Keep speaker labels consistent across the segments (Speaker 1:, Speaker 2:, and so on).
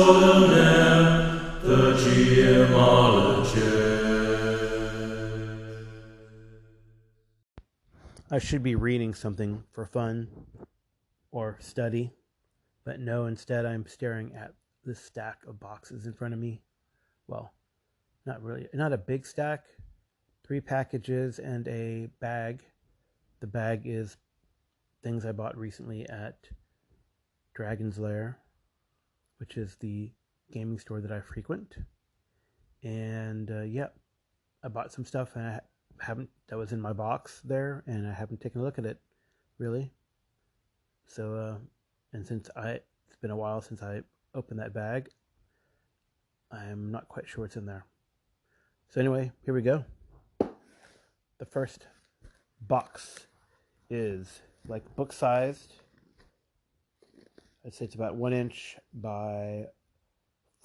Speaker 1: extraordinaire, the gemologist.
Speaker 2: I should be reading something for fun or study, but no, instead I'm staring at this stack of boxes in front of me. Well, not really, not a big stack, 3 packages and a bag. The bag is things I bought recently at Dragon's Lair, which is the gaming store that I frequent. And I bought some stuff and that was in my box there, and I haven't taken a look at it really. So and since it's been a while since I opened that bag, I'm not quite sure what's in there. So anyway, here we go. The first box is like book sized. I'd say it's about 1 inch by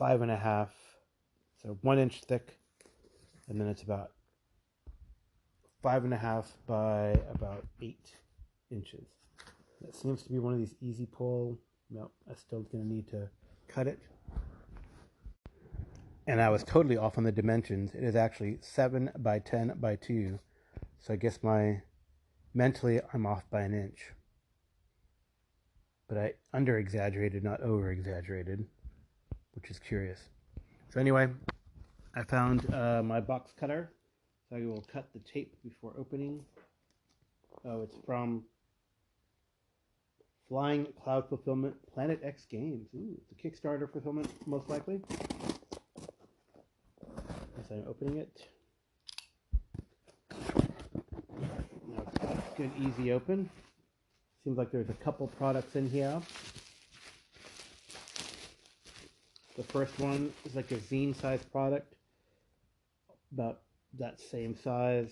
Speaker 2: 5.5, so 1 inch thick, and then it's about 5.5 by about 8 inches. That seems to be one of these easy pull. No, I'm still going to need to cut it. And I was totally off on the dimensions. It is actually 7 by 10 by 2. So I guess mentally I'm off by 1 inch. But I under-exaggerated, not over-exaggerated, which is curious. So anyway, I found my box cutter. So I will cut the tape before opening. Oh, it's from Flying Cloud Fulfillment, Planet X Games. Ooh, it's a Kickstarter fulfillment, most likely. As I'm opening it. Now it's got a good, easy open. Seems like there's a couple products in here. The first one is like a zine-sized product, about that same size.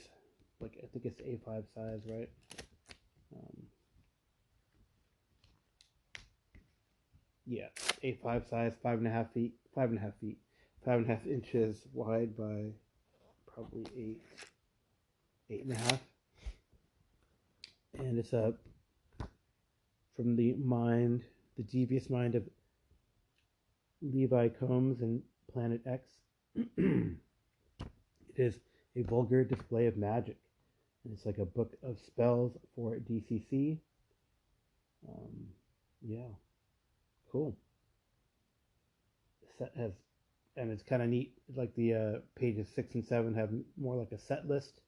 Speaker 2: Like I think it's A5 size, right? Yeah, A5 size, 5.5 feet, 5.5 inches wide by probably 8.5. And it's from the devious mind of Levi Combs and Planet X. It is a vulgar display of magic. And it's like a book of spells for DCC. Yeah. Cool. The set has, and it's kind of neat, like the pages 6 and 7 have more like a set list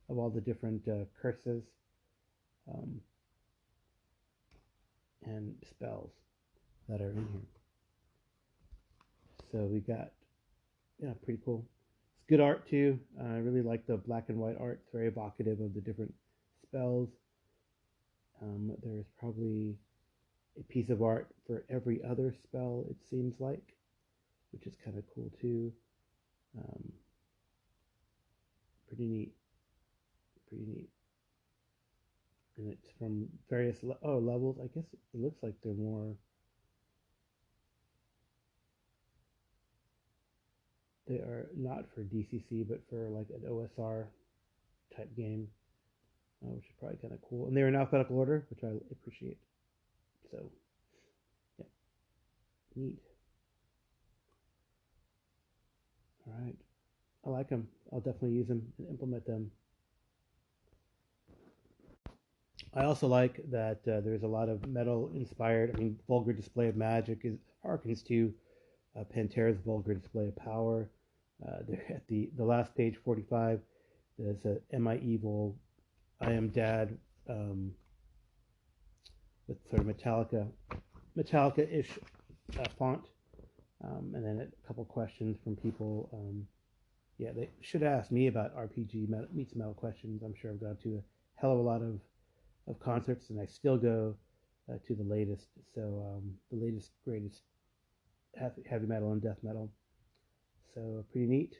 Speaker 2: of all the different curses and spells that are in here. So we got, pretty cool. It's good art too. I really like the black and white art. It's very evocative of the different spells. There's probably a piece of art for every other spell, it seems like, which is kind of cool too. Pretty neat. And it's from various levels. I guess it looks like they're more. They are not for DCC, but for like an OSR type game, which is probably kind of cool. And they're in alphabetical order, which I appreciate. So, yeah, neat. All right, I like them. I'll definitely use them and implement them. I also like that there's a lot of metal inspired. I mean, vulgar display of magic harkens to Pantera's vulgar display of power. At the last page 45, there's a "Am I evil? I am dad," with sort of Metallica-ish font, and then a couple questions from people. They should ask me about RPG meets metal questions. I'm sure I've gone to a hell of a lot of concerts, and I still go to the latest. So the latest, greatest heavy metal and death metal. So pretty neat.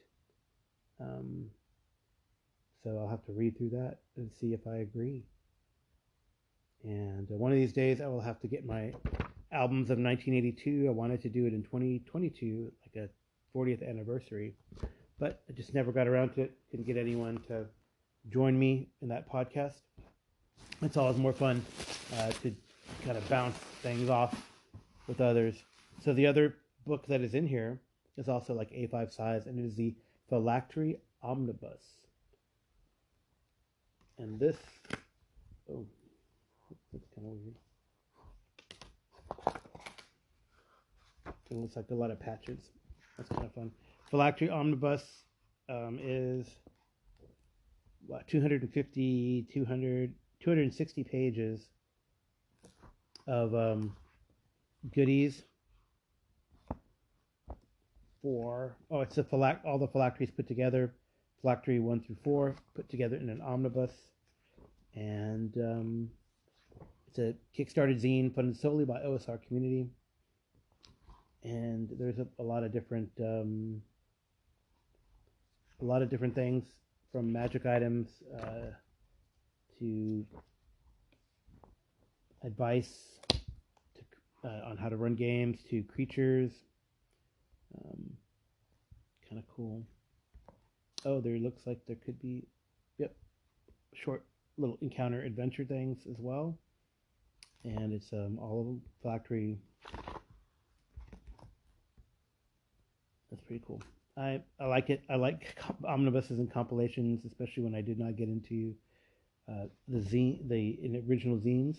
Speaker 2: So I'll have to read through that and see if I agree. And one of these days I will have to get my albums of 1982. I wanted to do it in 2022, like a 40th anniversary, but I just never got around to it. Couldn't get anyone to join me in that podcast. It's always more fun to kind of bounce things off with others. So the other book that is in here is also like A5 size, and it is the Phylactery Omnibus. And this, oh, that's kind of weird. It looks like a lot of patches. That's kind of fun. Phylactery Omnibus is what, 260 pages of goodies for, oh, it's all the phylacteries put together, phylactery 1 through 4 put together in an omnibus, and it's a Kickstarter zine funded solely by OSR community, and there's a lot of different things, from magic items to advice on how to run games, to creatures. Kind of cool. Oh, there looks like there could be, yep, short little encounter adventure things as well. And it's all of phylactery. That's pretty cool. I like it. I like omnibuses and compilations, especially when I did not get into the original zines.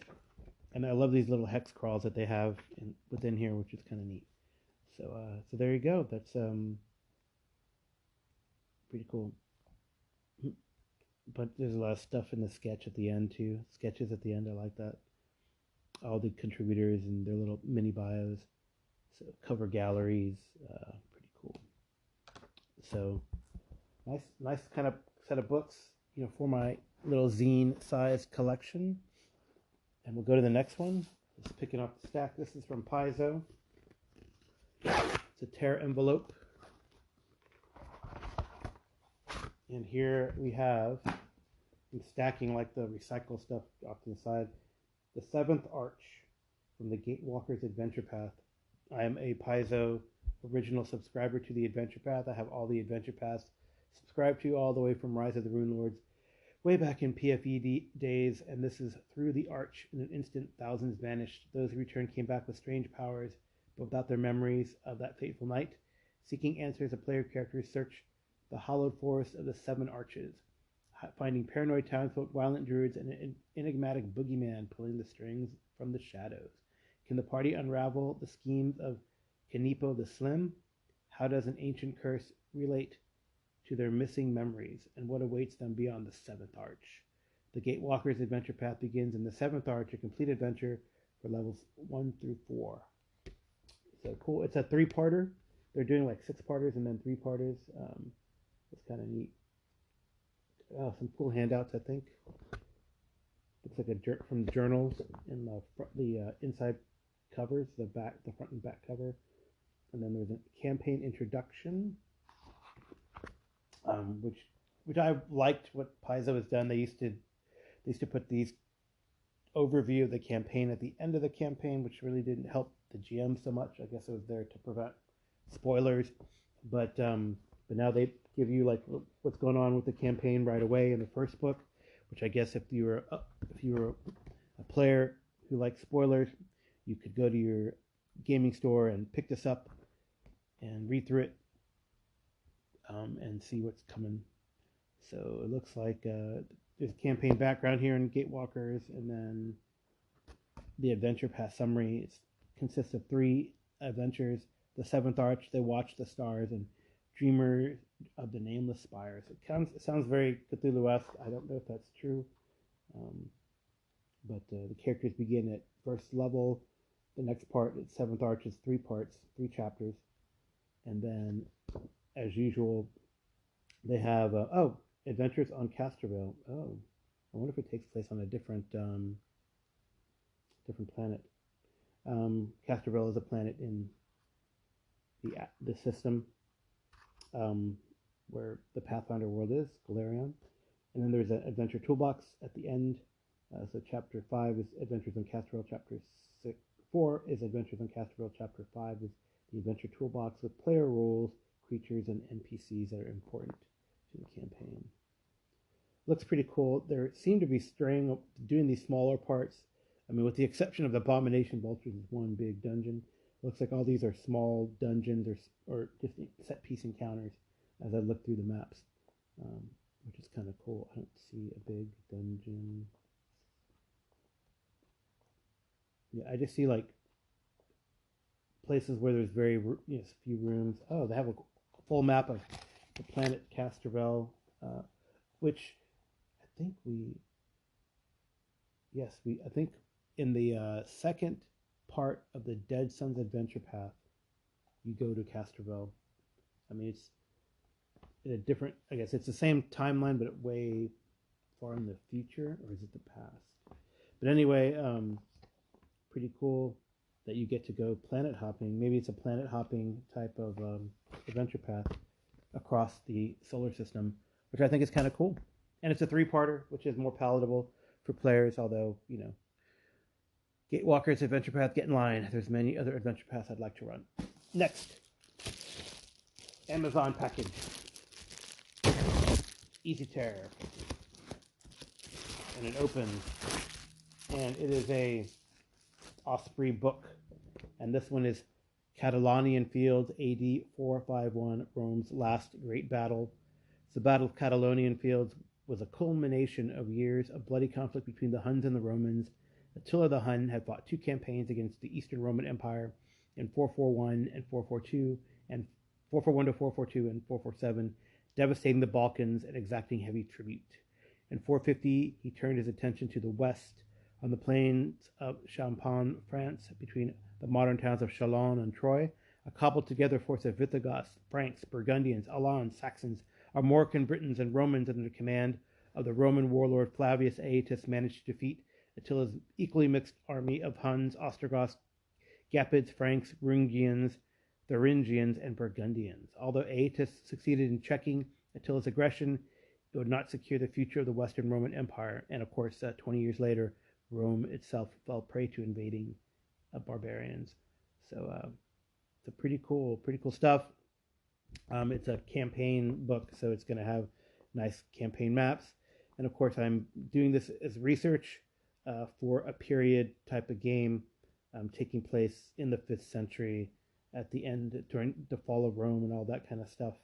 Speaker 2: And I love these little hex crawls that they have within here, which is kind of neat. So there you go. That's pretty cool. But there's a lot of stuff in the sketch at the end too. Sketches at the end, I like that. All the contributors and their little mini bios. So cover galleries, pretty cool. So nice kind of set of books, for my little zine-sized collection. And we'll go to the next one. Just picking up the stack. This is from Paizo. It's a tear envelope. And here we have, I'm stacking like the recycle stuff off to the side, the 7th Arch from the Gatewalkers Adventure Path. I am a Paizo original subscriber to the Adventure Path. I have all the Adventure Paths subscribed to, all the way from Rise of the Rune Lords way back in PFE days, and this is through the Arch. In an instant, thousands vanished. Those who returned came back with strange powers, but without their memories of that fateful night. Seeking answers, a player characters search the hallowed forest of the 7 Arches, finding paranoid townsfolk, violent druids, and an enigmatic boogeyman pulling the strings from the shadows. Can the party unravel the schemes of Kanipo the Slim? How does an ancient curse relate to their missing memories, and what awaits them beyond the 7th Arch? The Gatewalkers Adventure Path begins in the 7th Arch, a complete adventure for levels 1 through 4. So cool. It's a 3-parter. They're doing like 6-parters and then 3-parters. It's kind of neat. Oh, some cool handouts, I think. Looks like from journals in the inside covers, the front and back cover. And then there's a campaign introduction, which I liked what Paizo has done. They used to put these overview of the campaign at the end of the campaign, which really didn't help the GM so much. I guess it was there to prevent spoilers, but now they give you like what's going on with the campaign right away in the first book, which I guess if you were a player who likes spoilers, you could go to your gaming store and pick this up and read through it and see what's coming. So it looks like there's campaign background here in Gatewalkers, and then the adventure path summary consists of 3 adventures: the 7th Arch, They Watch the Stars, and Dreamer of the Nameless Spires. It sounds very Cthulhu-esque. I don't know if that's true, but the characters begin at first level. The next part, at 7th Arch, is 3 parts, 3 chapters, and then, as usual, they have Adventures on Castorville. Oh, I wonder if it takes place on a different planet. Castorville is a planet in the system where the Pathfinder world is, Galarion. And then there's an adventure toolbox at the end. So chapter 5 is Adventures on Castorville. Chapter 4 is Adventures on Castorville. Chapter 5 is the adventure toolbox with player rules, creatures, and NPCs that are important to the campaign. Looks pretty cool. They seem to be doing these smaller parts. I mean, with the exception of the Abomination Vultures is one big dungeon. Looks like all these are small dungeons or just set piece encounters as I look through the maps, which is kind of cool. I don't see a big dungeon. Yeah, I just see like places where there's very few rooms. Oh, they have a full map of the planet Castrovel, which I think I think in the second part of the Dead Sun's Adventure Path, you go to Castrovel. I mean, it's in a different, I guess it's the same timeline, but way far in the future, or is it the past? But anyway, pretty cool that you get to go planet hopping. Maybe it's a planet hopping type of adventure path across the solar system, which I think is kind of cool. And it's a 3-parter, which is more palatable for players, although, Gatewalkers Adventure Path, get in line. There's many other adventure paths I'd like to run. Next, Amazon package. Easy Tear. And it opens. And it is a Ospery book. And this one is Catalunian Fields, AD 451, Rome's last great battle. The Battle of Catalunian Fields was a culmination of years of bloody conflict between the Huns and the Romans. Attila the Hun had fought 2 campaigns against the Eastern Roman Empire in 441 and 442, and 441 to 442 and 447, devastating the Balkans and exacting heavy tribute. In 450, he turned his attention to the west, on the plains of Champagne, France, between the modern towns of Chalon and Troyes. A cobbled together force of Visigoths, Franks, Burgundians, Alans, Saxons, Armorican Britons, and Romans under the command of the Roman warlord Flavius Aetius managed to defeat Attila's equally mixed army of Huns, Ostrogoths, Gepids, Franks, Rungians, Thuringians, and Burgundians. Although Aetius succeeded in checking Attila's aggression, it would not secure the future of the Western Roman Empire. And of course, 20 years later, Rome itself fell prey to invading barbarians. So it's a pretty cool stuff. It's a campaign book, so it's going to have nice campaign maps. And of course, I'm doing this as research for a period type of game taking place in the 5th century at the end, during the fall of Rome and all that kind of stuff.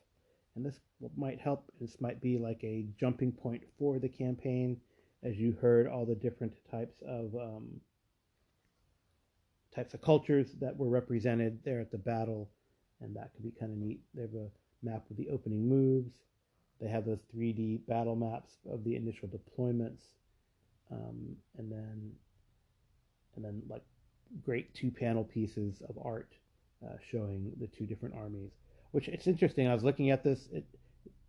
Speaker 2: And this might help. This might be like a jumping point for the campaign, as you heard all the different types of cultures that were represented there at the battle, and that could be kind of neat. They have a map of the opening moves. They have those 3D battle maps of the initial deployments, and then like great 2-panel pieces of art showing the 2 different armies. Which it's interesting. I was looking at this.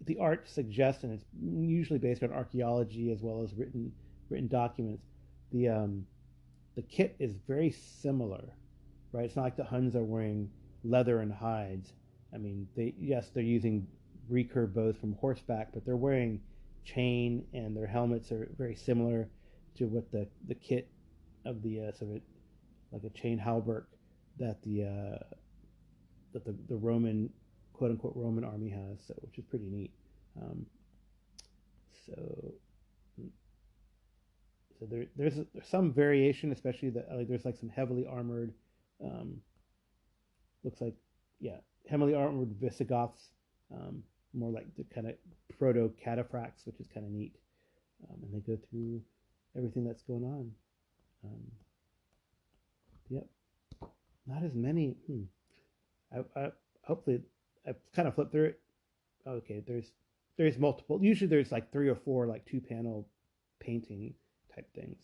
Speaker 2: The art suggests, and it's usually based on archaeology as well as written documents. The kit is very similar, right? It's not like the Huns are wearing leather and hides. I mean, they're using recurve bows from horseback, but they're wearing chain, and their helmets are very similar to what the kit of the sort of like a chain hauberk that the Roman, quote unquote, Roman army has, so which is pretty neat. So there's some variation, especially there's like some heavily armored, looks like heavily armored Visigoths, more like the kind of proto cataphracts, which is kind of neat. And they go through everything that's going on. Yep, not as many. I hopefully I've kind of flipped through it. Okay, there's multiple. Usually there's like 3 or 4 like 2-panel painting type things.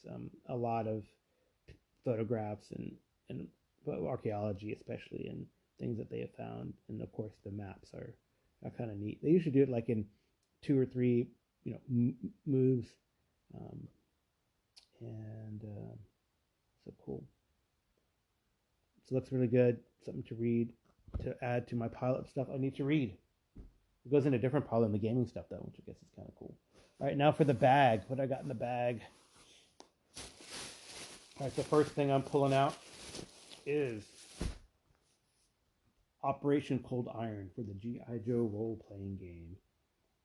Speaker 2: A lot of photographs and archaeology, especially, and things that they have found. And of course the maps are kind of neat. They usually do it like in 2 or 3 moves, and so cool. So it looks really good. Something to read, to add to my pile of stuff I need to read. It goes in a different pile than the gaming stuff, though, which I guess is kind of cool. All right, now for the bag. What I got in the bag? All right, the first thing I'm pulling out is Operation Cold Iron for the G.I. Joe role-playing game.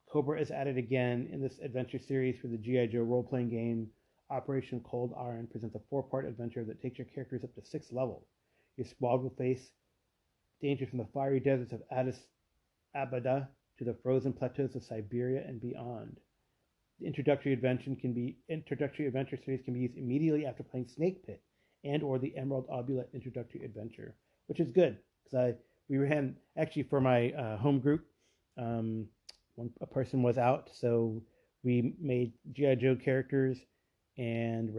Speaker 2: Cobra is added again in this adventure series for the G.I. Joe role-playing game. Operation Cold Iron presents a 4-part adventure that takes your characters up to 6th level. Your squad will face danger from the fiery deserts of Addis Ababa to the frozen plateaus of Siberia and beyond. The introductory adventure series can be used immediately after playing Snake Pit and or the Emerald Obulette introductory adventure, which is good because we had actually for my home group, when a person was out, so we made G.I. Joe characters and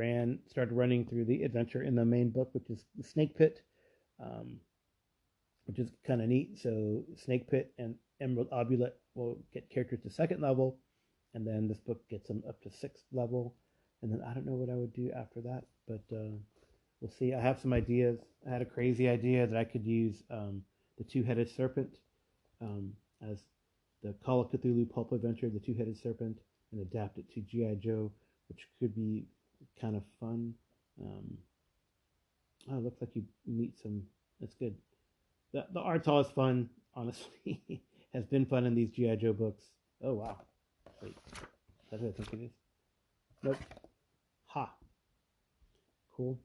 Speaker 2: started running through the adventure in the main book, which is the Snake Pit, which is kind of neat. So Snake Pit and Emerald Obulette will get characters to 2nd level, and then this book gets them up to 6th level. And then I don't know what I would do after that, but we'll see. I have some ideas. I had a crazy idea that I could use the Two-Headed Serpent as the Call of Cthulhu pulp adventure, the Two-Headed Serpent, and adapt it to G.I. Joe, which could be kind of fun. Oh, it looks like you meet some. That's good. The art's always fun, honestly. Has been fun in these G.I. Joe books. Oh, wow. Wait. That's what I think it is. Nope. Ha. Cool.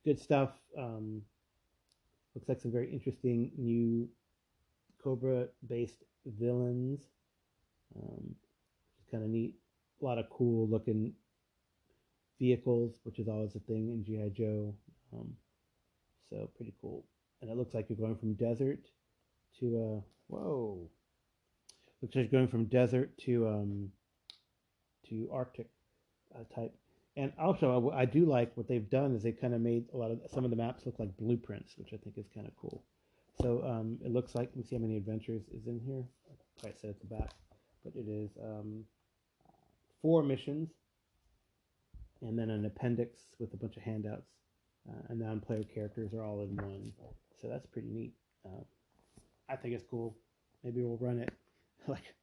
Speaker 2: Good stuff. Looks like some very interesting new Cobra-based villains. It's kind of neat. A lot of cool looking vehicles, which is always a thing in G.I. Joe. So pretty cool. And it looks like you're going from desert to whoa. Looks like you're going from desert to Arctic type. And also, I do like what they've done is they kind of made some of the maps look like blueprints, which I think is kind of cool. So it looks like, let me see how many adventures is in here. I probably said at the back, but it is 4 missions, and then an appendix with a bunch of handouts, and non-player characters are all in one. So that's pretty neat. I think it's cool. Maybe we'll run it. Like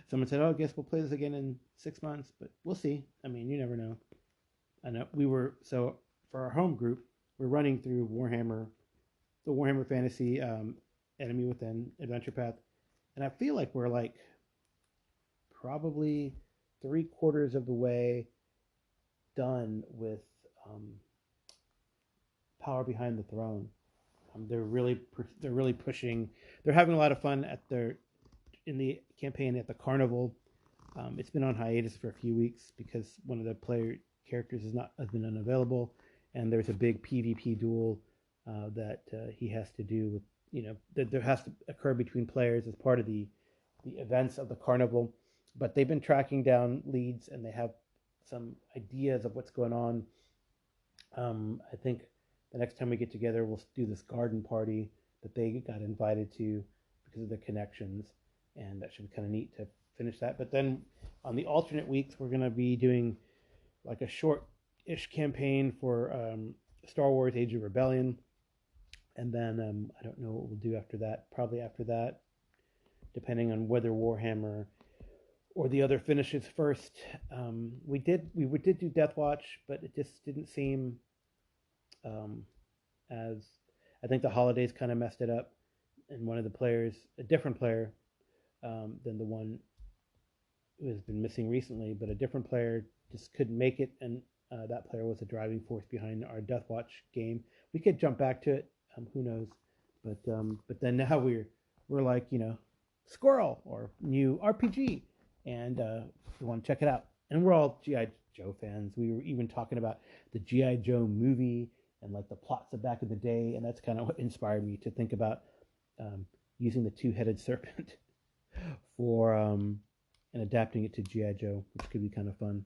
Speaker 2: someone said, oh, I guess we'll play this again in 6 months, but we'll see. I mean, you never know. I know so for our home group, we're running through the Warhammer Fantasy Enemy Within Adventure Path, and I feel like we're like probably 3/4 of the way done with Power Behind the Throne. They're really pushing. They're having a lot of fun in the campaign at the carnival. It's been on hiatus for a few weeks because one of the player characters has been unavailable, and there's a big PvP duel that he has to do with, that there has to occur between players as part of the events of the carnival. But they've been tracking down leads, and they have some ideas of what's going on. I think the next time we get together, we'll do this garden party that they got invited to because of the connections, and that should be kind of neat to finish that. But then on the alternate weeks, we're going to be doing like a short-ish campaign for Star Wars Age of Rebellion, and then I don't know what we'll do after that. Probably after that, depending on whether Warhammer or the other finishes first. We did do Death Watch, but it just didn't seem as, I think the holidays kind of messed it up, and one of the players, a different player than the one who has been missing recently, but a different player just couldn't make it, and that player was a driving force behind our Death Watch game. We could jump back to it, who knows? But then now we're like, Squirrel or new RPG, and we want to check it out. And we're all G.I. Joe fans. We were even talking about the G.I. Joe movie and like the plots of back in the day, and that's kind of what inspired me to think about using the Two-Headed Serpent for and adapting it to G.I. Joe, which could be kind of fun.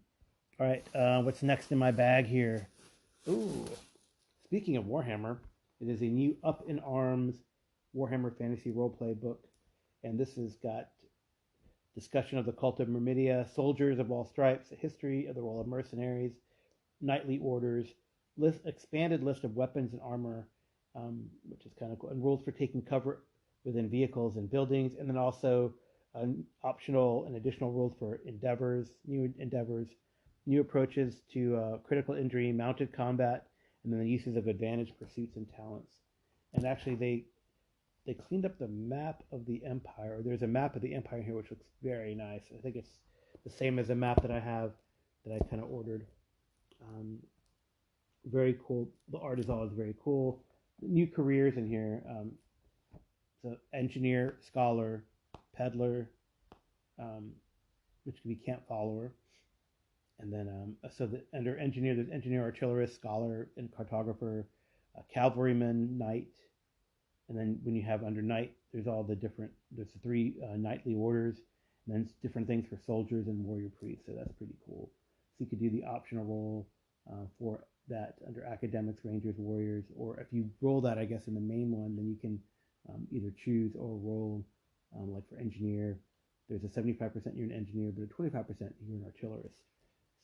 Speaker 2: All right, what's next in my bag here? Ooh, speaking of Warhammer, it is a new Up in Arms Warhammer Fantasy Roleplay book, and this has got discussion of the Cult of Myrmidia, soldiers of all stripes, a history of the role of mercenaries, knightly orders, expanded list of weapons and armor, which is kind of cool, and rules for taking cover within vehicles and buildings, and then also optional and additional rules for new approaches to critical injury, mounted combat, and then the uses of advantage pursuits and talents. And actually, they cleaned up the map of the Empire. There's a map of the Empire here, which looks very nice. I think it's the same as the map that I have that I kind of ordered. Very cool. The art is always very cool. new careers in here. So engineer, scholar, peddler, which could be camp follower. And then, under engineer, there's engineer, artillerist, scholar, and cartographer, cavalryman, knight. And then when you have under knight, there's there's the three knightly orders, and then different things for soldiers and warrior priests. So that's pretty cool. So you could do the optional role for that under academics, rangers, warriors, or if you roll that, I guess, in the main one, then you can either choose or roll, like for engineer, there's a 75% you're an engineer, but a 25% you're an artillerist.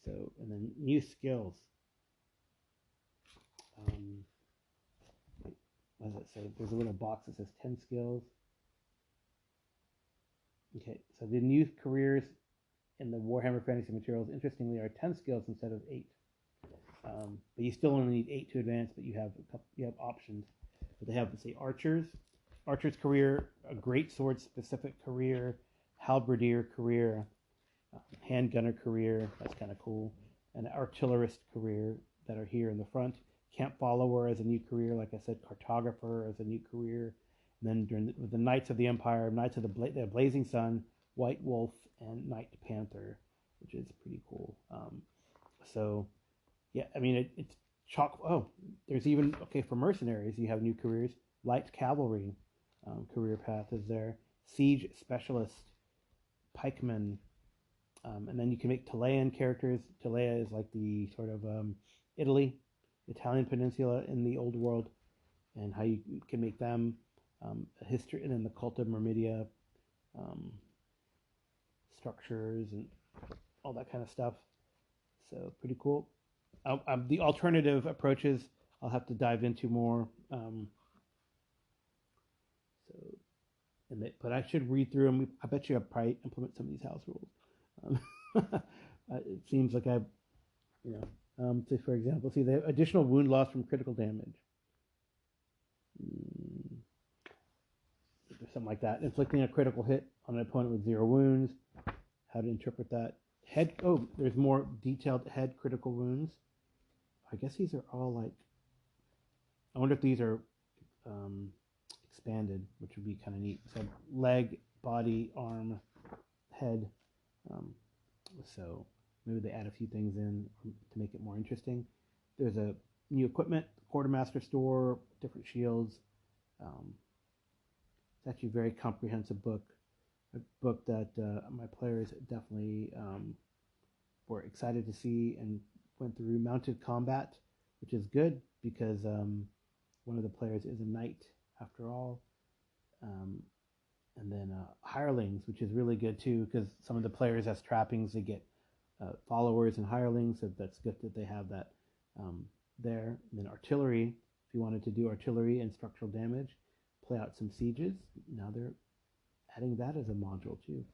Speaker 2: So, and then new skills. What does it say? There's a little box that says 10 skills. Okay, so the new careers in the Warhammer Fantasy Materials, interestingly, are 10 skills instead of 8. But you still only need 8 to advance, but you have options. But they have, say, archer's career, a great sword specific career, halberdier career, handgunner career, that's kind of cool, and artillerist career that are here in the front. Camp follower as a new career, like I said, cartographer as a new career. And then with the Knights of the Empire, Knights of the Blazing Sun, White Wolf, and Knight Panther, which is pretty cool. So, yeah, I mean, it's chock. Oh, there's even, okay, for mercenaries, you have new careers. Light Cavalry career path is there. Siege Specialist, Pikeman, and then you can make Telean characters. Telea is like the sort of Italian peninsula in the old world, and how you can make them. History, and then the Cult of Myrmidia, structures, and all that kind of stuff. So pretty cool. The alternative approaches I'll have to dive into more. But I should read through them. I bet you I'll probably implement some of these house rules. It seems like say for example, see the additional wound loss from critical damage. Something like that. Inflicting a critical hit on an opponent with 0 wounds. How to interpret that. There's more detailed head critical wounds. I guess these are all like, I wonder if these are expanded, which would be kind of neat. So leg, body, arm, head. So maybe they add a few things in to make it more interesting. There's a new equipment, quartermaster store, different shields. It's actually a very comprehensive book, a book that my players definitely were excited to see, and went through mounted combat, which is good because one of the players is a knight after all, and then hirelings, which is really good too because some of the players as trappings they get followers and hirelings, so that's good that they have that there. And then artillery, if you wanted to do artillery and structural damage, play out some sieges. Now they're adding that as a module too.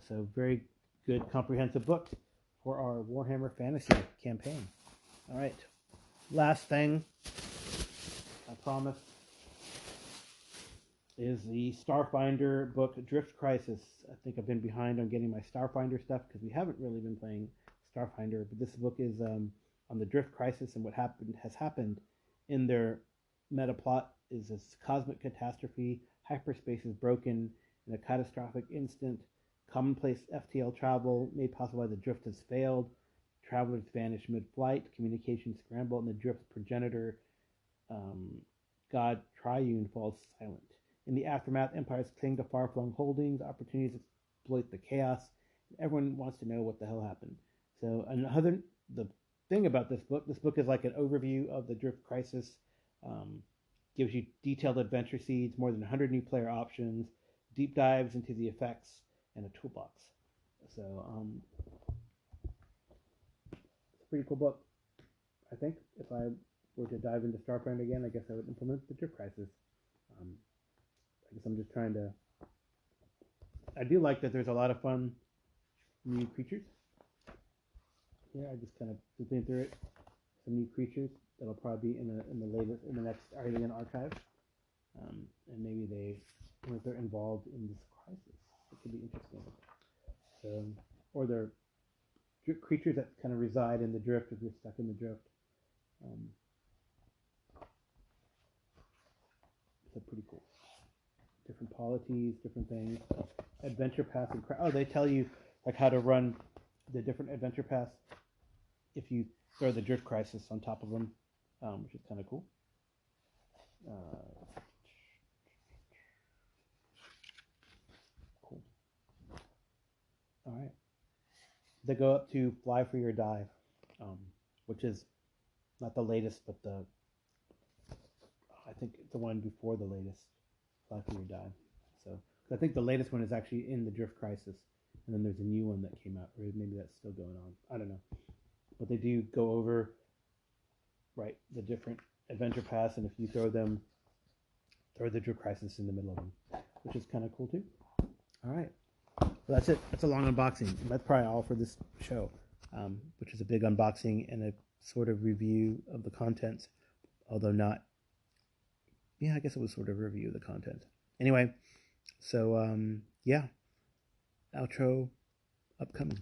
Speaker 2: So very good comprehensive book for our Warhammer Fantasy campaign. All right, last thing I promise is the Starfinder book, Drift Crisis. I think I've been behind on getting my Starfinder stuff because we haven't really been playing Starfinder, but this book is on the Drift Crisis and what has happened in their meta plot is this cosmic catastrophe, hyperspace is broken in a catastrophic instant, commonplace FTL travel made possible by the drift has failed, travelers vanish mid-flight, communications scramble, and the drift's progenitor, God Triune, falls silent. In the aftermath, empires cling to far-flung holdings, opportunities exploit the chaos, and everyone wants to know what the hell happened. So the thing about this book is like an overview of the drift crisis. Gives you detailed adventure seeds, more than 100 new player options, deep dives into the effects, and a toolbox. So it's a pretty cool book. I think if I were to dive into Starfinder again, I guess I would implement the Drift Crisis. I guess I'm just trying to... I do like that there's a lot of fun new creatures. Here, I just kind of flipping through it. Some new creatures that'll probably be in the next Alien archive, and maybe they're involved in this crisis. It could be interesting. So, or they're creatures that kind of reside in the drift if you're stuck in the drift. So pretty cool. Different polities, different things. Adventure path and oh, they tell you like how to run the different adventure paths if you throw the drift crisis on top of them, which is kind of cool. Cool. All right. They go up to Fly for Your Dive, which is not the latest, but I think the one before the latest, Fly for Your Dive. So I think the latest one is actually in the Drift Crisis, and then there's a new one that came out, or maybe that's still going on. I don't know, but they do go over the different adventure paths, and if you throw the Drift Crisis in the middle of them, which is kind of cool too. All right. Well, that's it. That's a long unboxing. That's probably all for this show, which is a big unboxing and a sort of review of the contents, although not. Yeah, I guess it was sort of a review of the content. Anyway, so yeah, outro upcoming.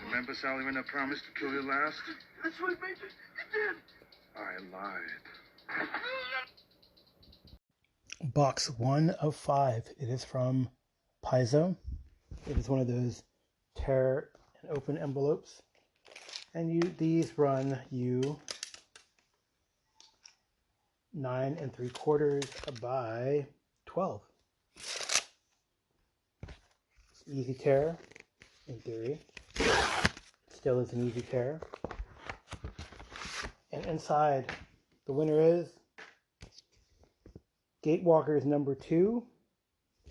Speaker 1: Remember, Sally, when I promised to kill you last?
Speaker 3: That's right, Major. You did.
Speaker 1: I lied.
Speaker 2: Box 1 of 5. It is from Paizo. It is one of those tear and open envelopes. And these run you 9 3/4 by 12. It's easy tear, in theory. Still is an easy tear. And inside, the winner is Gatewalkers number 2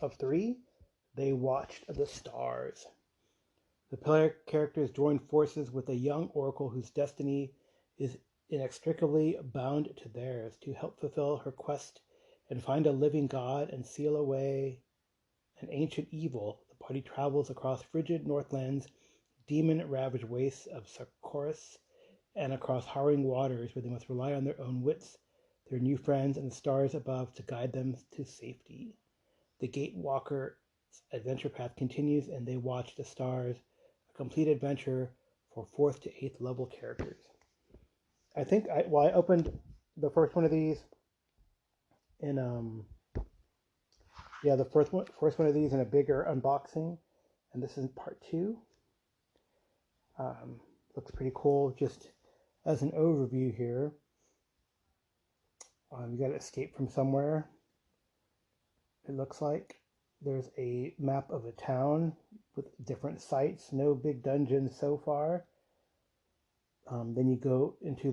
Speaker 2: of 3. They watched the stars. The player characters join forces with a young oracle whose destiny is inextricably bound to theirs to help fulfill her quest and find a living god and seal away an ancient evil. The party travels across frigid Northland's demon-ravaged wastes of Sarkoris and across harrowing waters where they must rely on their own wits, their new friends, and the stars above to guide them to safety. The Gatewalker's adventure path continues, and they watch the stars, a complete adventure for 4th to 8th level characters. I think I opened the first one of these in the first one of these in a bigger unboxing, and this is part 2. Looks pretty cool. Just as an overview here, you got to escape from somewhere. It looks like there's a map of a town with different sites. No big dungeons so far. Then you go into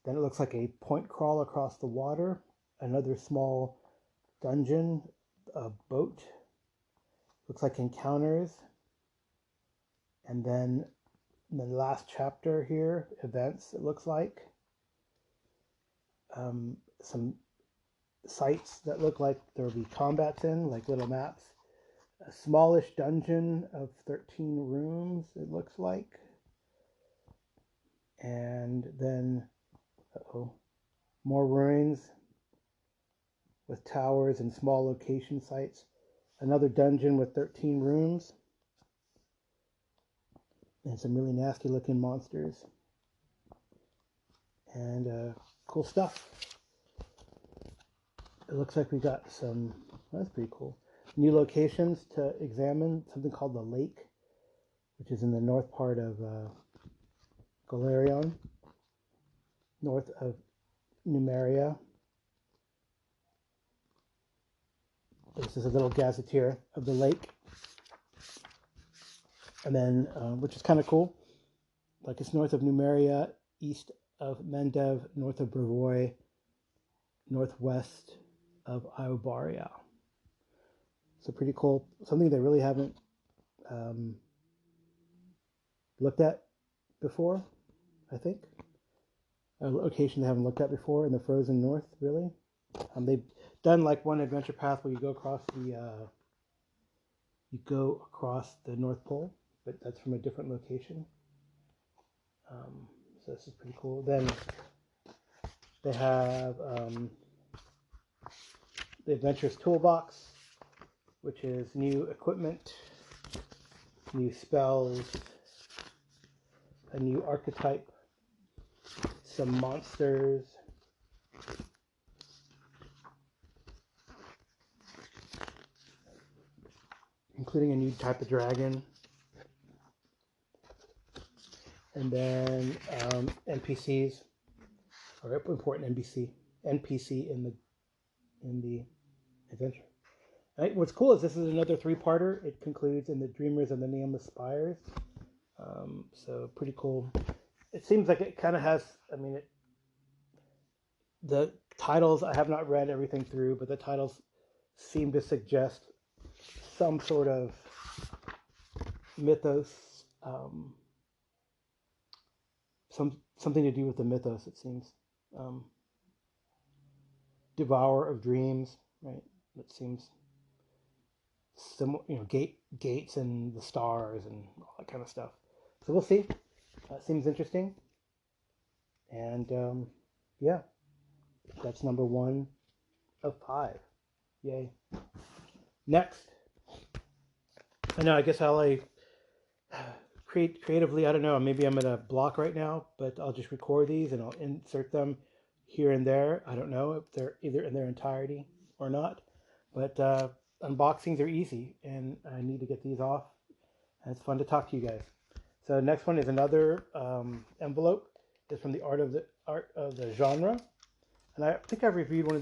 Speaker 2: then it looks like a point crawl across the water. Another small dungeon, a boat. Looks like encounters. And then the last chapter here, events, it looks like. Some sites that look like there will be combats in, like little maps. A smallish dungeon of 13 rooms, it looks like. And then, more ruins with towers and small location sites. Another dungeon with 13 rooms. And some really nasty looking monsters. And cool stuff. It looks like we got some, that's pretty cool, new locations to examine. Something called the Lake, which is in the north part of Galarion, north of Numeria. This is a little gazetteer of the lake. And then, which is kind of cool, like it's north of Numeria, east of Mendev, north of Brevoy, northwest of Iobaria. So pretty cool. Something they really haven't looked at before, I think. A location they haven't looked at before in the frozen north, really. They've done like one adventure path where you go across the North Pole, but that's from a different location. So this is pretty cool. Then they have the Adventurers Toolbox, which is new equipment, new spells, a new archetype, some monsters, including a new type of dragon, and then NPCs, or important NPC in the adventure. Right, what's cool is this is another 3-parter. It concludes in the Dreamers and the Nameless Spires. So pretty cool. It seems like it kind of has, the titles, I have not read everything through, but the titles seem to suggest some sort of mythos, something to do with the mythos, it seems. Devourer of Dreams, right? It seems similar, gates and the stars and all that kind of stuff. So we'll see. Seems interesting. And yeah, that's number 1 of 5. Yay. Next. I know, I guess I'll creatively, I don't know, maybe I'm at a block right now, but I'll just record these and I'll insert them here and there. I don't know if they're either in their entirety or not, but unboxings are easy and I need to get these off, and it's fun to talk to you guys. So next one is another envelope. It's from the Art of the Genre, and I think I've reviewed one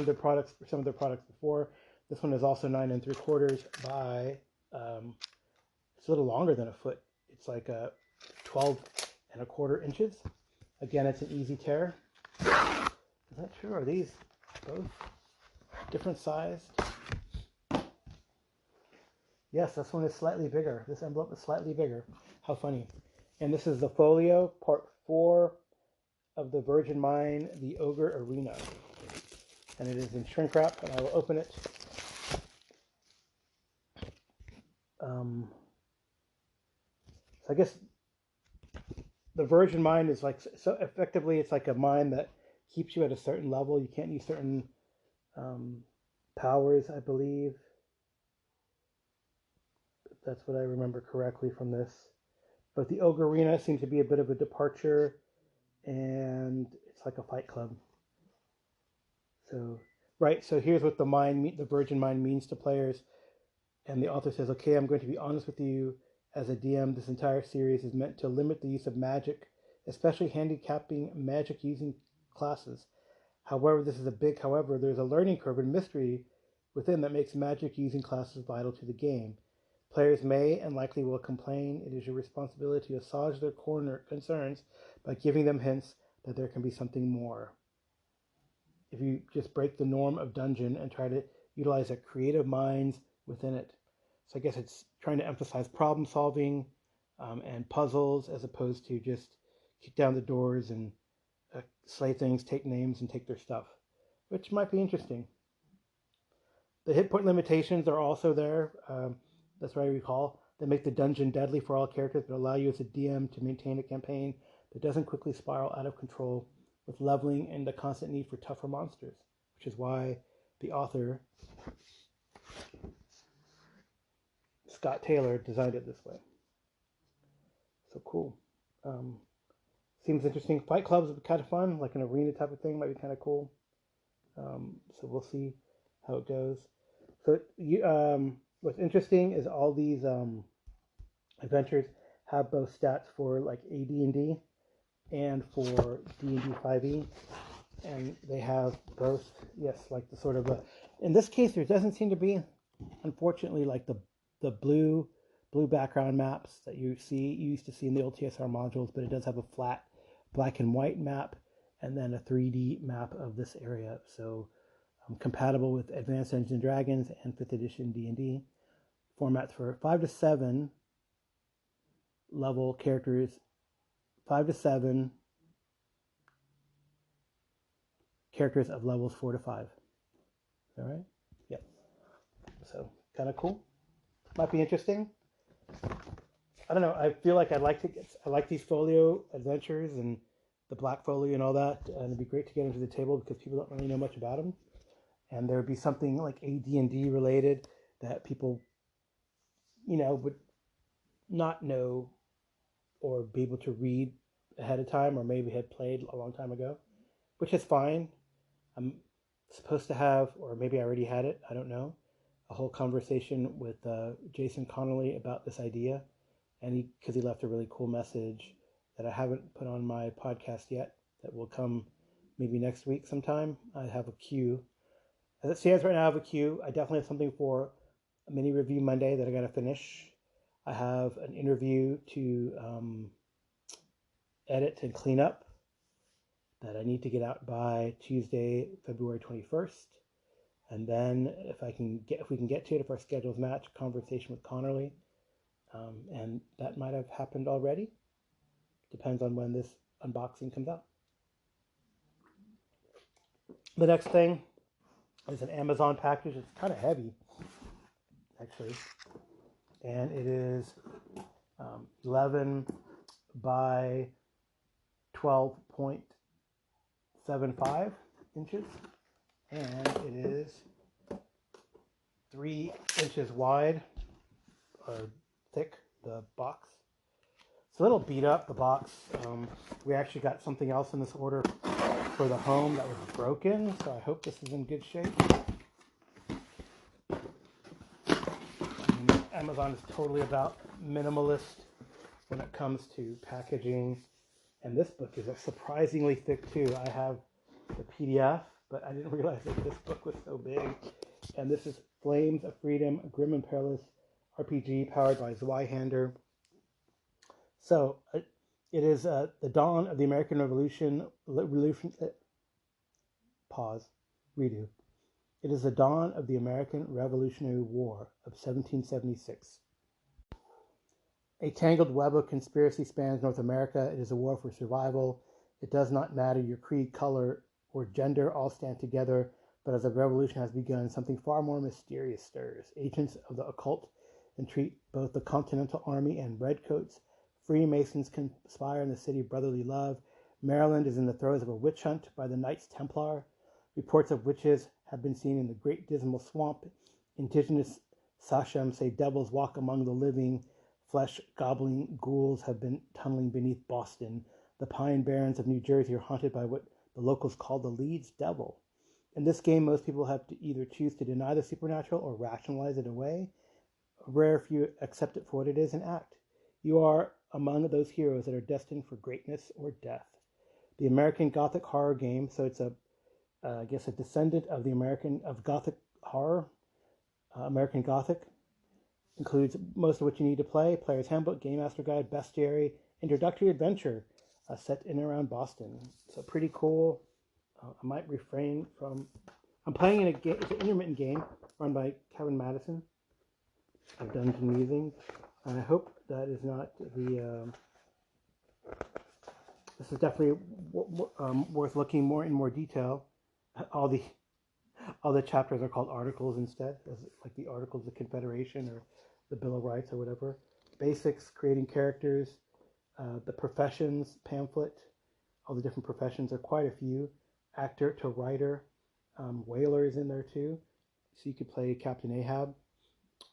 Speaker 2: of their products, or some of their products before. This one is also 9 3/4 by it's a little longer than a foot. It's like 12 1/4 inches. Again, it's an easy tear. Is that true? Are these both different sized? Yes, this one is slightly bigger. This envelope is slightly bigger. How funny. And this is the folio, part 4 of the Virgin Mine, the Ogre Arena. And it is in shrink wrap, and I will open it. So I guess the Virgin Mine is like, so effectively it's like a mine that keeps you at a certain level. You can't use certain powers, I believe. If that's what I remember correctly from this. But the Ogre Arena seems to be a bit of a departure, and it's like a fight club. So, right, so here's what the Virgin Mine means to players. And the author says, okay, I'm going to be honest with you. As a DM, this entire series is meant to limit the use of magic, especially handicapping magic-using classes. However, this is a big however. There's a learning curve and mystery within that makes magic-using classes vital to the game. Players may and likely will complain. It is your responsibility to assuage their concerns by giving them hints that there can be something more. If you just break the norm of dungeon and try to utilize their creative minds within it. So I guess it's trying to emphasize problem solving and puzzles, as opposed to just kick down the doors and slay things, take names, and take their stuff, which might be interesting. The hit point limitations are also there. That's what I recall. They make the dungeon deadly for all characters, but allow you as a DM to maintain a campaign that doesn't quickly spiral out of control with leveling and the constant need for tougher monsters, which is why the author, Scott Taylor, designed it this way. So cool. Seems interesting. Fight clubs would be kind of fun, like an arena type of thing might be kind of cool. So we'll see how it goes. So what's interesting is all these adventures have both stats for like AD&D and for D&D 5e, and they have both, yes, like the sort of in this case there doesn't seem to be, unfortunately, like the blue background maps that you used to see in the old TSR modules, but it does have a flat black and white map and then a 3D map of this area. So compatible with Advanced Dungeons and Dragons and 5th edition D&D. Formats for 5 to 7 level characters, 5 to 7 characters of levels 4 to 5. All right? Yep. So kind of cool. Might be interesting. I don't know. I feel like I like these folio adventures and the black folio and all that, and it'd be great to get them to the table because people don't really know much about them. and there would be something like AD&D related that people, would not know or be able to read ahead of time, or maybe had played a long time ago, which is fine. I'm supposed to have, or maybe I already had it, I don't know, a whole conversation with Jason Connolly about this idea, and because he left a really cool message that I haven't put on my podcast yet, that will come maybe next week sometime. I have a queue. As it stands right now, I have a queue. I definitely have something for a mini review Monday that I got to finish. I have an interview to edit and clean up that I need to get out by Tuesday, February 21st. And then if we can get to it, if our schedules match, a conversation with Connerly. And that might have happened already. Depends on when this unboxing comes out. The next thing is an Amazon package. It's kind of heavy, actually. And it is 11 by 12.75 inches. And it is 3 inches wide, or thick, the box. It's a little beat up, the box. We actually got something else in this order for the home that was broken, so I hope this is in good shape. Amazon is totally about minimalist when it comes to packaging, and this book is surprisingly thick too. I have the PDF, but I didn't realize that this book was so big. And this is Flames of Freedom, a Grim and Perilous RPG powered by Zweihander. So it is the dawn of the American Revolution. Pause. Redo. It is the dawn of the American Revolutionary War of 1776. A tangled web of conspiracy spans North America. It is a war for survival. It does not matter your creed, color, or gender. All stand together. But as the revolution has begun, something far more mysterious stirs. Agents of the occult entreat both the Continental Army and Redcoats. Freemasons conspire in the city of brotherly love. Maryland is in the throes of a witch hunt by the Knights Templar. Reports of witches have been seen in the Great Dismal Swamp. Indigenous Sachem say devils walk among the living. Flesh-gobbling ghouls have been tunneling beneath Boston. The Pine Barrens of New Jersey are haunted by what the locals call the Leeds Devil. In this game, most people have to either choose to deny the supernatural or rationalize it away. A rare few accept it for what it is and act. You are among those heroes that are destined for greatness or death. The American Gothic horror game, so it's a descendant of Gothic horror. American Gothic includes most of what you need to play: Player's Handbook, Game Master Guide, Bestiary, Introductory Adventure, set in and around Boston. So pretty cool. I might refrain from... I'm playing in a game. It's an intermittent game run by Kevin Madison of Dungeons and Musings. And I hope that is not the... this is definitely worth looking in more detail. All the chapters are called articles instead, like the Articles of Confederation or the Bill of Rights or whatever. Basics, creating characters, the professions pamphlet. All the different professions are quite a few. Actor to writer. Whaler is in there too. So you could play Captain Ahab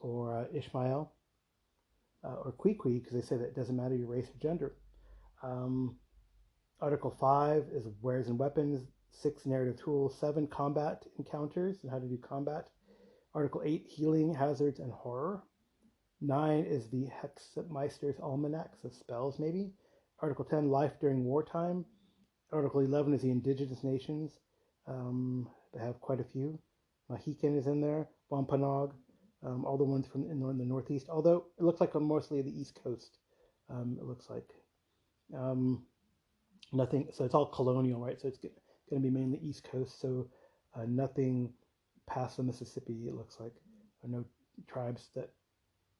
Speaker 2: or Ishmael or Kwee, because they say that it doesn't matter your race or gender. Article 5 is wares and weapons. 6, narrative tools. 7, combat encounters and how to do combat. Article 8, healing, hazards, and horror. 9 is the Hexmeister's Almanac, so spells maybe. Article 10, life during wartime. Article 11 is the indigenous nations. They have quite a few. Mohican is in there. Wampanoag. All the ones from in the Northeast. Although it looks like mostly the East Coast. It looks like. Nothing. So it's all colonial, right? So it's going to be mainly East Coast. So nothing past the Mississippi, it looks like. No tribes that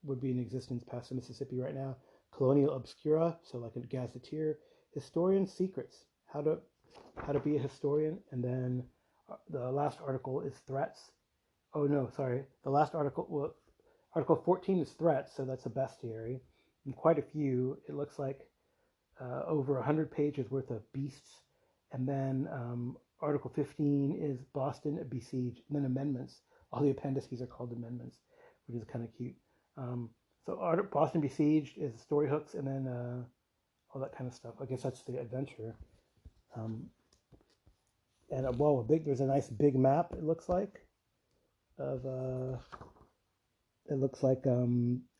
Speaker 2: would be in existence past the Mississippi right now. Colonial Obscura, so like a gazetteer. Historian Secrets, how to be a historian. And then the last article is threats. Oh no, sorry. The last article, Article 14 is threats, so that's a bestiary. And quite a few. It looks like over 100 pages worth of beasts. And then Article 15 is Boston Besieged, and then amendments. All the appendices are called amendments, which is kind of cute. So Boston Besieged is story hooks, and then all that kind of stuff. I guess that's the adventure. And there's a nice big map. It looks like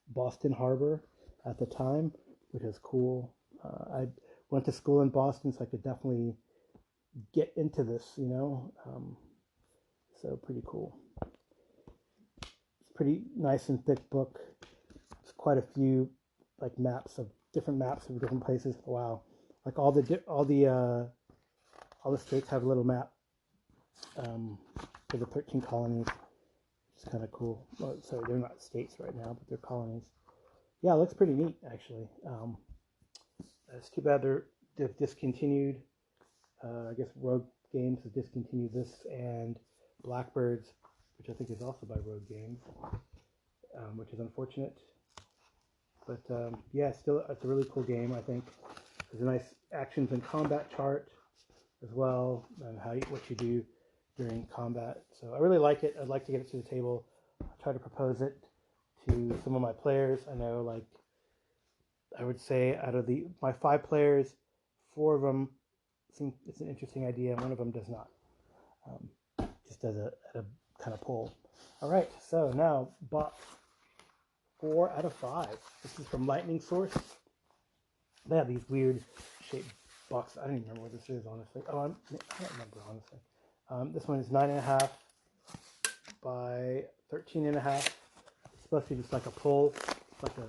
Speaker 2: Boston Harbor at the time, which is cool. I went to school in Boston, so I could definitely get into this, so pretty cool. It's a pretty nice and thick book. It's quite a few like different maps of different places. Wow, like all the states have a little map for the 13 colonies. It's kind of cool. Well, sorry, they're not states right now, but they're colonies. Yeah, it looks pretty neat actually. It's too bad they've discontinued. I guess Rogue Games has discontinued this, and Blackbirds, which I think is also by Rogue Games, which is unfortunate. But yeah, still, it's a really cool game. I think there's a nice actions and combat chart as well, and what you do during combat. So I really like it. I'd like to get it to the table. I'll try to propose it to some of my players. I know, like, I would say out of my 5 players, 4 of them think it's an interesting idea, and 1 of them does not. Just as a kind of poll. All right, so now box 4 out of 5. This is from Lightning Source. They have these weird shaped boxes. I don't even remember what this is, honestly. I don't remember, honestly. This one is 9.5 by 13.5. It's supposed to be just like a pull. It's like a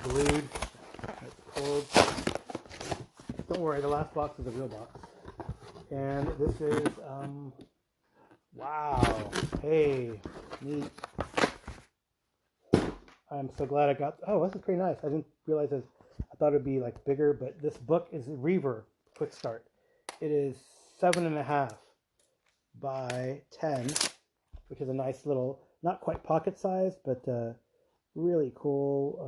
Speaker 2: glued. It's pulled. Don't worry, the last box is a real box. And this is, wow. Hey, neat. I'm so glad I got, this is pretty nice. I didn't realize this. I thought it'd be like bigger, but this book is Reaver Quickstart. It is 7.5 by 10, which is a nice little, not quite pocket size, but really cool.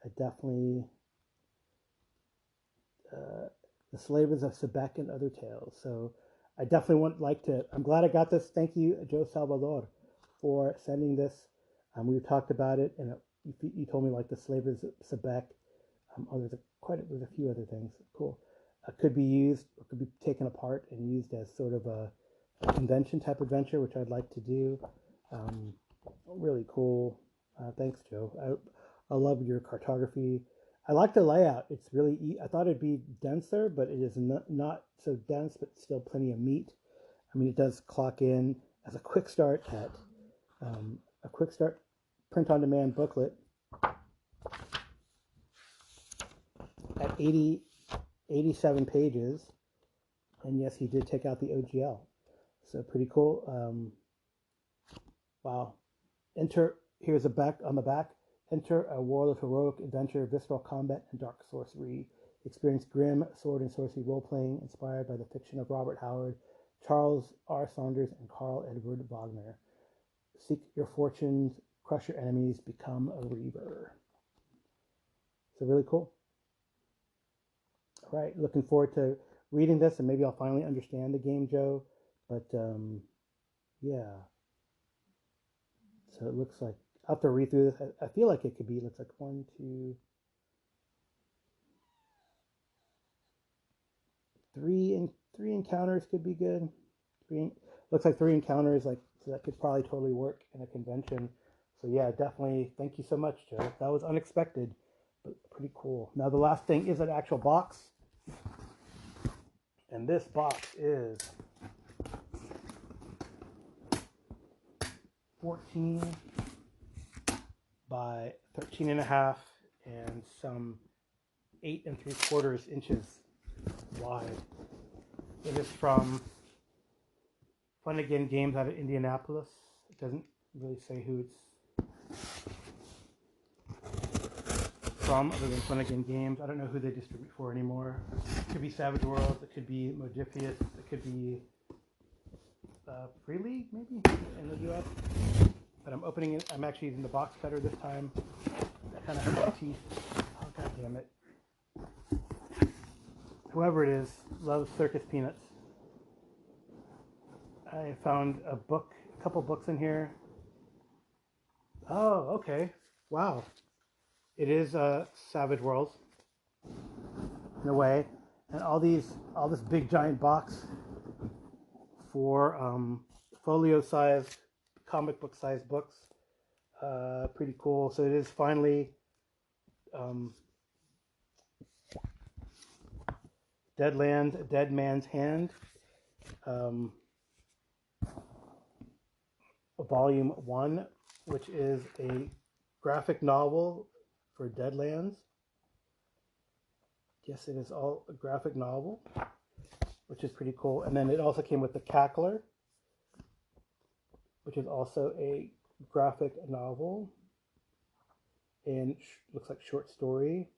Speaker 2: I definitely, the Slavers of Sebek and Other Tales. So I definitely I'm glad I got this. Thank you, Joe Salvador, for sending this. We've talked about it, and you told me like the Slavers of Sebek. There's a few other things. Cool. Could be used, or could be taken apart and used as sort of a convention type adventure, which I'd like to do. Really cool. Thanks, Joe. I love your cartography. I like the layout. It's really, I thought it'd be denser, but it is not so dense, but still plenty of meat. I mean, it does clock in as a quick start at a quick start print-on-demand booklet at 87 pages. And yes, he did take out the OGL. So pretty cool. Wow. Here's a back on the back. Enter a world of heroic adventure, visceral combat, and dark sorcery. Experience grim sword and sorcery role-playing inspired by the fiction of Robert Howard, Charles R. Saunders, and Carl Edward Wagner. Seek your fortunes, crush your enemies, become a Reaver. So really cool. All right, looking forward to reading this, and maybe I'll finally understand the game, Joe. But yeah. So it looks like I'll have to read through this. I feel like it could be, looks like 1, 2, 3 encounters could be good. Looks like 3 encounters, so that could probably totally work in a convention. So yeah, definitely. Thank you so much, Joe. That was unexpected, but pretty cool. Now the last thing is an actual box, and this box is 14 by 13.5 and some 8 3/4 inches wide. It is from Fun Again Games out of Indianapolis. It doesn't really say who it's from other than Fun Again Games. I don't know who they distribute for anymore. It could be Savage Worlds, it could be Modifius, it could be Free League maybe in the US. But I'm opening it. I'm actually using the box cutter this time. That kind of hurt my teeth. Oh, god damn it. Whoever it is loves circus peanuts. I found a couple books in here. Oh, okay. Wow. It is Savage Worlds in a way, and all this big giant box for folio-sized, comic book-sized books. Pretty cool. So it is finally Deadlands, Dead Man's Hand, Volume 1, which is a graphic novel for Deadlands. Yes, it is all a graphic novel, which is pretty cool. And then it also came with the Cackler, which is also a graphic novel and looks like short story.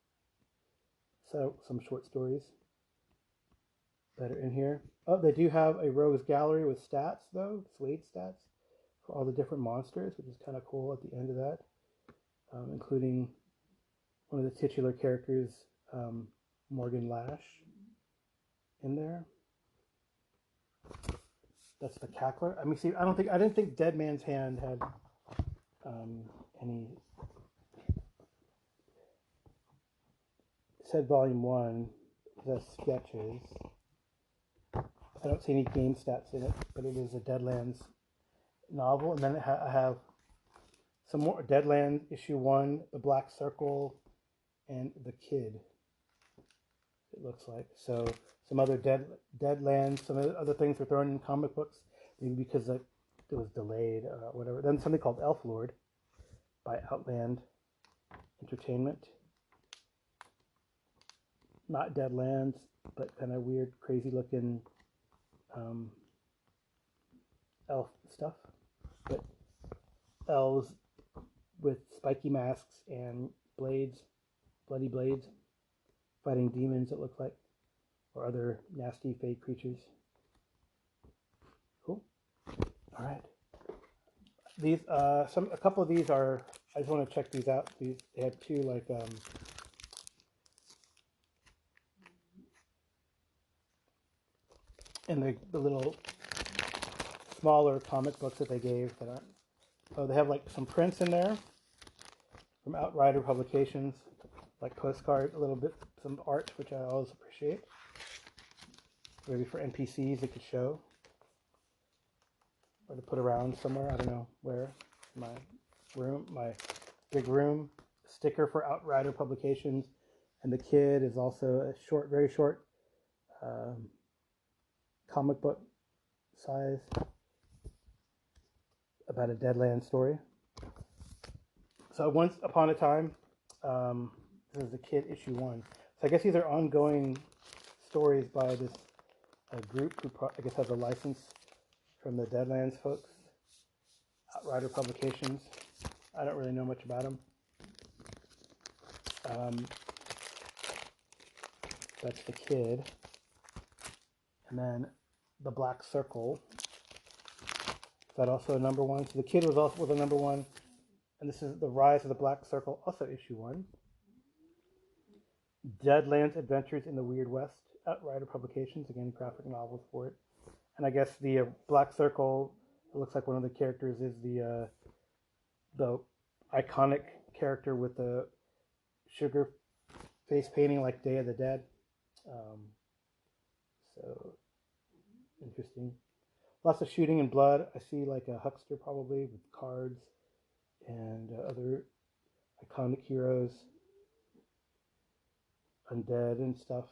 Speaker 2: So some short stories that are in here. Oh, they do have a rogues gallery with stats though, Slade stats for all the different monsters, which is kind of cool at the end of that, including one of the titular characters, Morgan Lash, in there. That's the Cackler. I mean, see, I didn't think Dead Man's Hand had any. It said Volume 1, the sketches. I don't see any game stats in it, but it is a Deadlands novel. And then I have some more Deadlands issue 1, The Black Circle, and The Kid. It looks like so. Some other Deadlands, some other things were thrown in comic books, maybe because it was delayed or whatever. Then something called Elf Lord by Outland Entertainment. Not Deadlands, but kind of weird, crazy looking elf stuff. But elves with spiky masks and blades, bloody blades, fighting demons, it looks like, or other nasty fake creatures. Cool. All right. These a couple of these are. I just want to check these out. They have two like and the little smaller comic books that they gave that aren't. Oh, they have like some prints in there from Outrider Publications, like postcard, a little bit, some art, which I always appreciate. Maybe for NPCs they could show or to put around somewhere. I don't know where. My room, my big room. Sticker for Outrider Publications, and The Kid is also a short, very short comic book size about a Deadlands story. So once upon a time, this is The Kid issue 1. So I guess these are ongoing stories by this group who I guess has a license from the Deadlands folks, Outrider Publications. I don't really know much about them. That's The Kid. And then The Black Circle. Is that also a number 1? So The Kid was also a number 1. And this is The Rise of the Black Circle, also issue 1. Deadlands Adventures in the Weird West, Outrider Publications, again, graphic novels for it. And I guess the Black Circle, it looks like one of the characters is the iconic character with the sugar face painting like Day of the Dead. So, interesting. Lots of shooting and blood. I see like a huckster probably with cards and other iconic heroes, undead and stuff.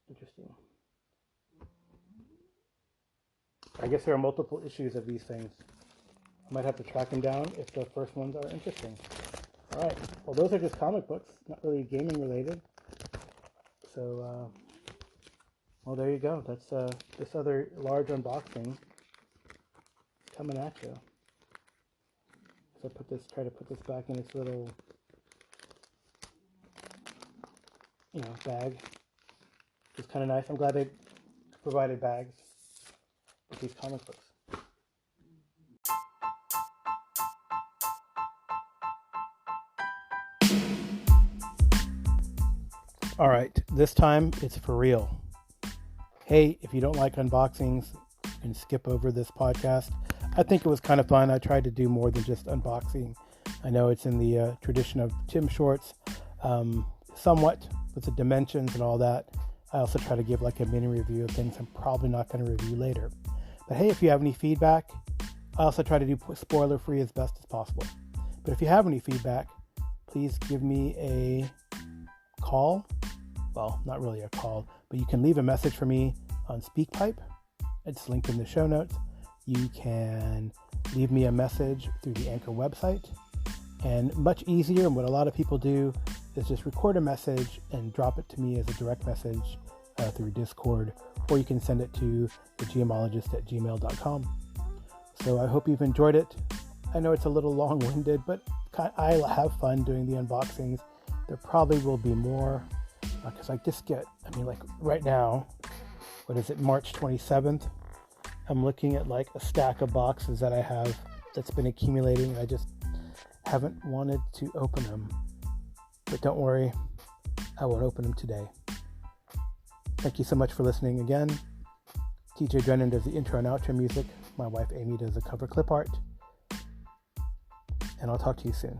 Speaker 2: Interesting. I guess there are multiple issues of these things. I might have to track them down if the first ones are interesting. All right. Well, those are just comic books, not really gaming related. So, well, there you go. That's this other large unboxing coming at you. So try to put this back in its little, bag. It's kind of nice. I'm glad they provided bags with these comic books. All right, this time it's for real. hey, if you don't like unboxings, you can skip over this podcast. I think it was kind of fun. I tried to do more than just unboxing. I know it's in the tradition of Tim Shorts, somewhat with the dimensions and all that. I also try to give like a mini review of things I'm probably not going to review later. But hey, if you have any feedback, I also try to do spoiler free as best as possible. But if you have any feedback, please give me a call. Well, not really a call, but you can leave a message for me on SpeakPipe. It's linked in the show notes. You can leave me a message through the Anchor website. And much easier, and what a lot of people do, is just record a message and drop it to me as a direct message through Discord, or you can send it to thegeomologist@gmail.com. So I hope you've enjoyed it. I know it's a little long-winded, but I have fun doing the unboxings. There probably will be more, because I just get, like right now, what is it, March 27th? I'm looking at like a stack of boxes that I have that's been accumulating. I just haven't wanted to open them. But don't worry, I won't open them today. Thank you so much for listening again. TJ Drennan does the intro and outro music. My wife Amy does the cover clip art. And I'll talk to you soon.